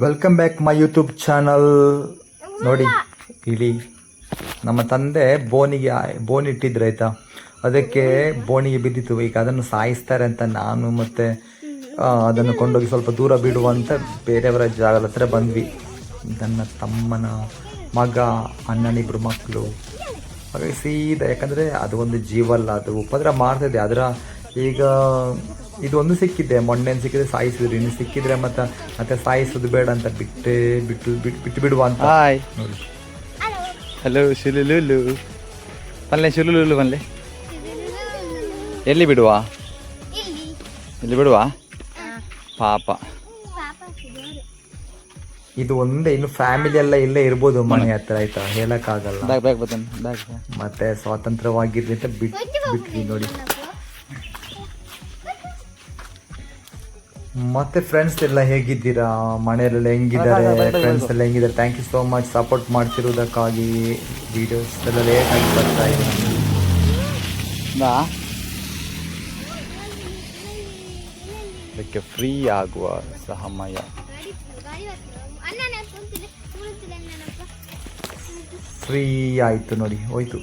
Welcome back my YouTube channel. ನೋಡಿ ಇಲ್ಲಿ ನಮ್ಮ ತಂದೆ ಬೋನ್ ಇಟ್ಟಿದ್ರು ಆಯ್ತಾ, ಅದಕ್ಕೆ ಬೋನಿಗೆ ಬಿದ್ದಿತ್ತು. ಈಗ ಅದನ್ನು ಸಾಯಿಸ್ತಾರೆ ಅಂತ ನಾನು ಮತ್ತೆ ಅದನ್ನು ಕೊಂಡೋಗಿ ಸ್ವಲ್ಪ ದೂರ ಬಿಡುವಂತ ಬೇರೆಯವರ ಜಾಗದ ಹತ್ರ ಬಂದ್ವಿ. ನನ್ನ ತಮ್ಮನ ಮಗ, ಅಣ್ಣನಿಬ್ರು ಮಕ್ಕಳು, ಹಾಗಾಗಿ ಸೀದಾ, ಯಾಕಂದರೆ ಅದು ಒಂದು ಜೀವಲ್ಲ, ಅದು ಉಪದ್ರ ಮಾಡ್ತಿದೆ. ಅದರ ಈಗ ಇದು ಒಂದು ಸಿಕ್ಕಿದೆ, ಮೊನ್ನೆ ಸಿಕ್ಕಿದ್ರೆ ಸಾಯಿಸಿದ್ರು, ಇನ್ನು ಸಿಕ್ಕಿದ್ರೆ ಮತ್ತೆ ಸಾಯಿಸೋದು ಬೇಡ ಅಂತ ಬಿಟ್ಟು ಬಿಡುವ ಅಂತ. ನೋಡಿ, ಹಲೋ ಶಿಲುಲು ಪಲ್ಲೆ, ಶಿಲುಲು ಪಲ್ಲೆ ಎಲ್ಲಿ ಬಿಡುವ, ಇಲ್ಲಿ ಬಿಡುವ ಪಾಪ. ಇದು ಒಂದೇ, ಇನ್ನು ಫ್ಯಾಮಿಲಿ ಎಲ್ಲ ಇಲ್ಲೇ ಇರ್ಬೋದು ಮನೆ ಹತ್ರ ಆಯ್ತಾ, ಹೇಳಕ್ಕಾಗಲ್ಲ. ಮತ್ತೆ ಸ್ವಾತಂತ್ರ್ಯವಾಗಿರ್ಲಿ ಅಂತ ಬಿಟ್ವಿ ನೋಡಿ. ಮತ್ತೆ ಫ್ರೆಂಡ್ಸ್ ಎಲ್ಲ ಹೇಗಿದ್ದೀರಾ, ಮನೆಯಲ್ಲೆಲ್ಲ ಹೆಂಗಿದ್ದಾರೆ, ಫ್ರೆಂಡ್ಸ್ ಎಲ್ಲ ಹೆಂಗಿದ್ದಾರೆ? Thank you so much support ಮಾಡ್ತಿರೋದಕ್ಕಾಗಿ. ವಿಡಿಯೋಸ್ ಎಲ್ಲ ಲೇಟಾಗಿ ಬರ್ತಾ ಇದೆ. ಅದಕ್ಕೆ ಫ್ರೀ ಆಗುವ ಸಮಯ. ಫ್ರೀ ಆಯಿತು ನೋಡಿ, ಹೋಯ್ತು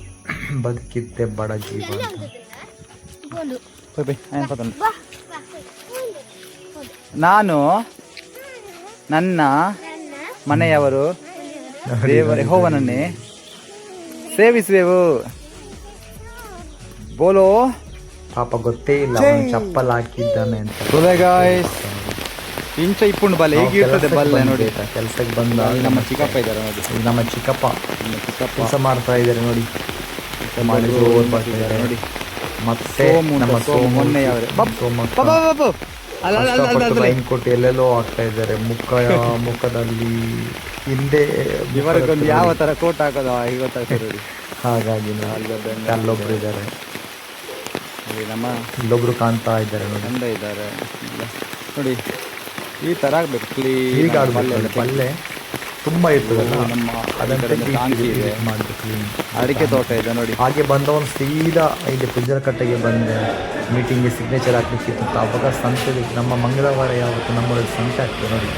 ಬದುಕಿದ್ದೆ ಬಡ ಜೀವ ಅಂತ. ನಾನು ನನ್ನ ಮನೆಯವರು ಯೆಹೋವನನ್ನೇ ಸೇವಿಸುವೆವು. ಬೋಲೋ. ಪಾಪ ಗೊತ್ತೇ ಇಲ್ಲ ಚಪ್ಪಲ್ ಹಾಕಿದ್ದಾನೆ ಅಂತ. ಇಂಚ ಇಪ್ಪುಂಡು ಬಲ್ಲೆ ಹೇಗಿರ್ತದೆ ಬಲ್ಲೆ ನೋಡಿ. ಕೆಲ್ಸಕ್ಕೆ ಬಂದ ನಮ್ಮ ಚಿಕ್ಕಪ್ಪ ಇದ್ದಾರೆ ನೋಡಿ, ನಮ್ಮ ಚಿಕ್ಕಪ್ಪ ಕೆಲಸ ಮಾಡ್ತಾ ಇದ್ದಾರೆ ನೋಡಿ, ಬರ್ತಿದ್ದಾರೆ ನೋಡಿ. ಮತ್ತೆ ನಮ್ಮ ಮೊನ್ನೆಯವರೇ ಲೈನ್ ಕೊಟ್ಟು ಎಲ್ಲೆಲ್ಲೋ ಆಗ್ತಾ ಇದ್ದಾರೆ. ಮುಖದಲ್ಲಿ ಹಿಂದೆ ಇವರಿಗೊಂದು ಯಾವ ತರ ಕೋಟ್ ಹಾಕೋದು ಗೊತ್ತಾಗ್ತದೆ ನೋಡಿ. ಹಾಗಾಗಿ ಅಲ್ಲೊಬ್ರು ಇದ್ದಾರೆ, ನಮ್ಮ ಇಲ್ಲೊಬ್ರು ಕಾಣ್ತಾ ಇದ್ದಾರೆ ನೋಡಿ, ಗಂಡ ಇದ್ದಾರೆ ನೋಡಿ. ಈ ತರ ಆಗ್ಬೇಕು, ಈಗ ಪಲ್ಲೆ ತುಂಬಾ ಇರ್ತದಲ್ಲ, ನಮ್ಮ ಮಾಡಬೇಕು. ಅಡಿಕೆ ತೋಟ ಇದೆ ನೋಡಿ. ಹಾಗೆ ಬಂದವನು ಸೀದಾ ಇಲ್ಲಿ ಪುಂಜನಕಟ್ಟೆಗೆ ಬಂದೆ, ಮೀಟಿಂಗ್ಗೆ ಸಿಗ್ನೇಚರ್ ಹಾಕ್ಲಿಕ್ಕಿತ್ತು. ಅವಾಗ ಸಂತೆ, ನಮ್ಮ ಮಂಗಳವಾರ ಯಾವತ್ತು ನಮ್ಮಲ್ಲಿ ಸಂತೆ ಆಗ್ತದೆ ನೋಡಿ.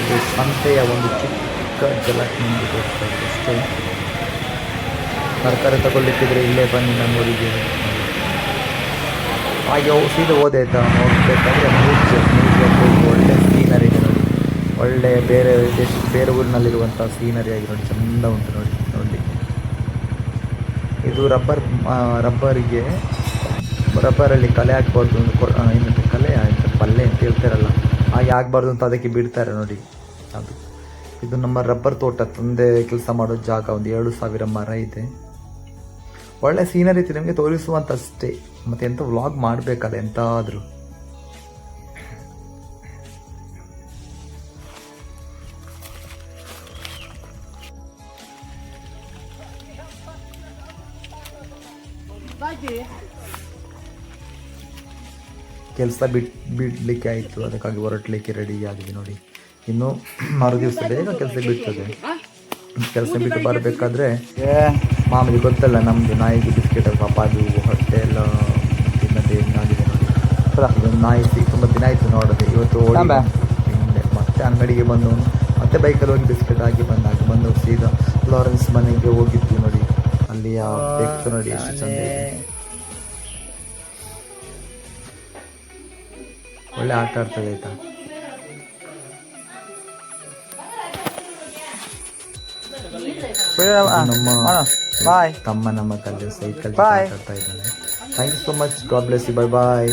ಇದು ಸಂತೆಯ ಒಂದು ಚಿಕ್ಕ ಜಲಕ್ ನಿಮಗೆ ತೋರಿಸ್ತಾ ಇದೆ ಅಷ್ಟೇ. ತರಕಾರಿ ತಗೊಳ್ಲಿಕ್ಕಿದ್ರೆ ಇಲ್ಲೇ ಬನ್ನಿ ನಮ್ಮೂರಿಗೆ. ಹಾಗೆ ಸೀದಾ ಹೋದೆ ಆಯ್ತಾ, ನೋಡ್ಬೇಕಾದ್ರೆ ಒಳ್ಳೆ ಸೀನರಿ ಇದೆ ನೋಡಿ, ಒಳ್ಳೆ ಬೇರೆ ಊರಿನಲ್ಲಿರುವಂಥ ಸೀನರಿ ಆಗಿ ನೋಡಿ, ಚೆಂದ ಉಂಟು ನೋಡಿ. ಇದು ರಬ್ಬರಲ್ಲಿ ಕಲೆ ಹಾಕ್ಬಾರ್ದು, ಏನಂತೆ ಕಲೆ ಆಯ್ತು ಪಲ್ಲೆ ಅಂತ ಹೇಳ್ತಾರಲ್ಲ, ಹಾಗೆ ಆಗಬಾರ್ದು ಅಂತ ಅದಕ್ಕೆ ಬಿಡ್ತಾರೆ ನೋಡಿ. ಇದು ನಮ್ಮ ರಬ್ಬರ್ ತೋಟ, ತಂದೆ ಕೆಲಸ ಮಾಡೋ ಜಾಗ. ಒಂದು 7,000 ಮರ ಇದೆ, ಒಳ್ಳೆ ಸೀನರಿ ಇದೆ, ನಿಮಗೆ ತೋರಿಸುವಂತಷ್ಟೇ. ಮತ್ತೆ ಎಂತ ವ್ಲಾಗ್ ಮಾಡಬೇಕಲ್ಲ ಎಂತಾದರೂ. ಕೆಲಸ ಬಿಡಲಿಕ್ಕೆ ಆಯಿತು, ಅದಕ್ಕಾಗಿ ಹೊರಟಲಿಕ್ಕೆ ರೆಡಿ ಆಗಿದೆ ನೋಡಿ. ಇನ್ನು ಮರು ದಿವಸ ಬೇಗ ಕೆಲಸ ಬಿಡ್ತದೆ. ಕೆಲಸ ಬಿಟ್ಟು ಬರಬೇಕಾದ್ರೆ ಮಾಮೂಲಿ ಗೊತ್ತಲ್ಲ ನಮ್ಮದು ನಾಯಿಗೆ ಬಿಸ್ಕೆಟ್, ಪಾಪ ಅದು ಹೊಟ್ಟೆ ಎಲ್ಲ ತಿನ್ನೋದೇ ಆಗಿದೆ ನೋಡಿ. ಇದೊಂದು ನಾಯಿ ತುಂಬ ದಿನ ಆಯಿತು ನೋಡೋದೆ. ಇವತ್ತು ಹಿಂದೆ ಮತ್ತೆ ಅಂಗಡಿಗೆ ಬಂದವನು, ಮತ್ತೆ ಬೈಕಲ್ಲಿ ಹೋಗಿ ಬಿಸ್ಕೆಟ್ ಹಾಕಿ ಬಂದವು ಸೀದಾ ಲಾರೆನ್ಸ್ ಮನೆಗೆ ಹೋಗಿದ್ವಿ ನೋಡಿ. ಅಲ್ಲಿ ಬೆಕ್ಕು ನೋಡಿ ಎಷ್ಟು ಚಂದ ಇದೆ, ಒಳ್ಳೆ ಆಟ ಆಡ್ತದೆ ಆಯ್ತಾ. ನಮ್ಮ ತಮ್ಮ ನಮ್ಮ ಕಲ್ಲು ಸೈಕಲ್ ಆಡ್ತಾ ಇದ್ದಾನೆ. Thank you so much, God bless you, bye bye.